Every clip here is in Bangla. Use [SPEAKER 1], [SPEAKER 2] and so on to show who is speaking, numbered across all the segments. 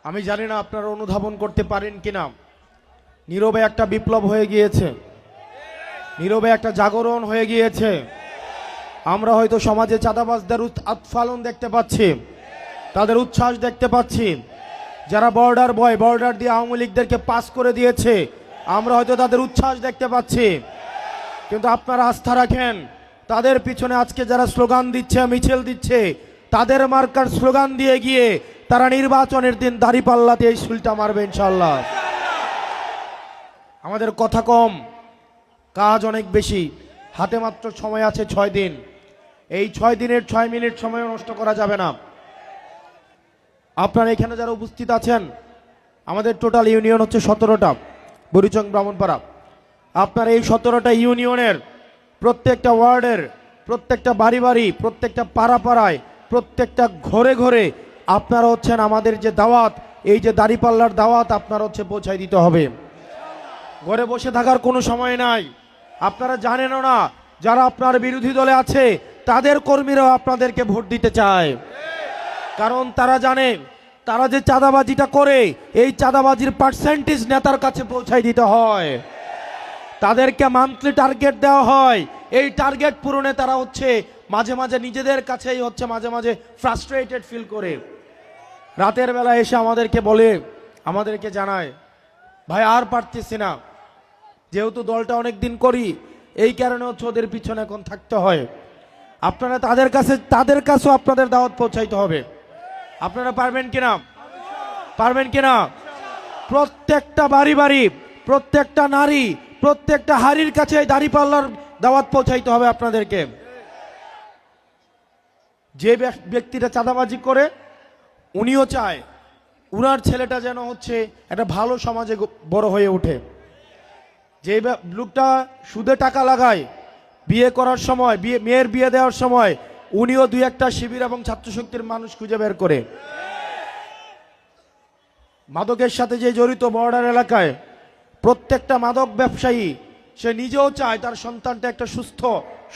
[SPEAKER 1] আমি জানি না আপনারা অনুধাবন করতে পারেন কিনা, নীরবে একটা বিপ্লব হয়ে গিয়েছে, নীরবে একটা জাগরণ হয়ে গিয়েছে। আমরা হয়তো সমাজে চাঁদাবাজদের উৎফালন দেখতে পাচ্ছি, তাদের উচ্ছ্বাস দেখতে পাচ্ছি। যারা বর্ডার দিয়ে আওয়ামী লীগদেরকে পাস করে দিয়েছে, আমরা হয়তো তাদের উচ্ছ্বাস দেখতে পাচ্ছি। কিন্তু আপনারা আস্থা রাখেন, তাদের পিছনে আজকে যারা স্লোগান দিচ্ছে, মিছিল দিচ্ছে, তাদের মার্কার স্লোগান দিয়ে গিয়ে তারা নির্বাচনের দিন দাঁড়িপাল্লাতে এই শুলটা মারবে ইনশাআল্লাহ। আমাদের কথা কম, কাজ অনেক বেশি। হাতে মাত্র সময় আছে 6 দিন। এই 6 দিনের 6 মিনিট সময় নষ্ট করা যাবে না। আপনারা এখানে যারা উপস্থিত আছেন, আমাদের টোটাল ইউনিয়ন হচ্ছে 17টা, বুড়িচং ব্রাহ্মণপাড়া। আপনার এই 17টা ইউনিয়নের প্রত্যেকটা ওয়ার্ডের, প্রত্যেকটা বাড়ি, প্রত্যেকটা পাড়ায়, প্রত্যেকটা ঘরে আপনারা হচ্ছেন আমাদের যে দাওয়াত, এই যে দাঁড়িপাল্লার দাওয়াত আপনারা হচ্ছে পৌঁছায় দিতে হবে। ঘরে বসে থাকার কোনো সময় নাই। আপনারা জানেনও না, যারা আপনার বিরোধী দলে আছে তাদের কর্মীরাও আপনাদেরকে ভোট দিতে চায়। কারণ তারা জানে, তারা যে চাঁদাবাজিটা করে, এই চাঁদাবাজির পার্সেন্টেজ নেতার কাছে পৌঁছায় দিতে হয়। তাদেরকে মান্থলি টার্গেট দেওয়া হয়। এই টার্গেট পূরণে তারা হচ্ছে মাঝে নিজেদের কাছেই হচ্ছে মাঝে ফ্রাস্ট্রেটেড ফিল করে। রাতের বেলা এসে আমাদেরকে বলে, আমাদেরকে জানায়, ভাই আর পারতেছি না, যেহেতু দলটা অনেক দিন করি, এই কারণে হচ্ছে ওদের পিছনে এখন থাকতে হয়। আপনারা তাদের কাছেও আপনাদের দাওয়াত পৌঁছাইতে হবে। আপনারা পারবেন কিনা? প্রত্যেকটা বাড়ি, প্রত্যেকটা নারী, প্রত্যেকটা হাড়ির কাছে দাঁড়িপাল্লার দাওয়াত পৌঁছাইতে হবে আপনাদেরকে। যে ব্যক্তিটা চাঁদাবাজি করে, উনিও চায় উনার ছেলেটা যেন হচ্ছে একটা ভালো সমাজে বড় হয়ে ওঠে। যে লোকটা সুদে টাকা লাগায়, বিয়ে করার সময়, মেয়ের বিয়ে দেওয়ার সময় উনিও 2-1টা শিবির এবং ছাত্রশক্তির মানুষ খুঁজে বের করে। মাদকের সাথে যে জড়িত বর্ডার এলাকায়, প্রত্যেকটা মাদক ব্যবসায়ী সে নিজেও চায় তার সন্তানটা একটা সুস্থ,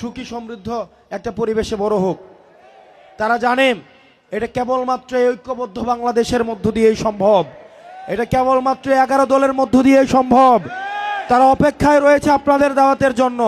[SPEAKER 1] সুখী, সমৃদ্ধ একটা পরিবেশে বড় হোক। তারা জানেন এটা কেবলমাত্র ঐক্যবদ্ধ বাংলাদেশের মধ্য দিয়েই সম্ভব। এটা কেবলমাত্র 11 দলের মধ্য দিয়েই সম্ভব। তারা অপেক্ষায় রয়েছে আপনাদের দাওয়াতের জন্য।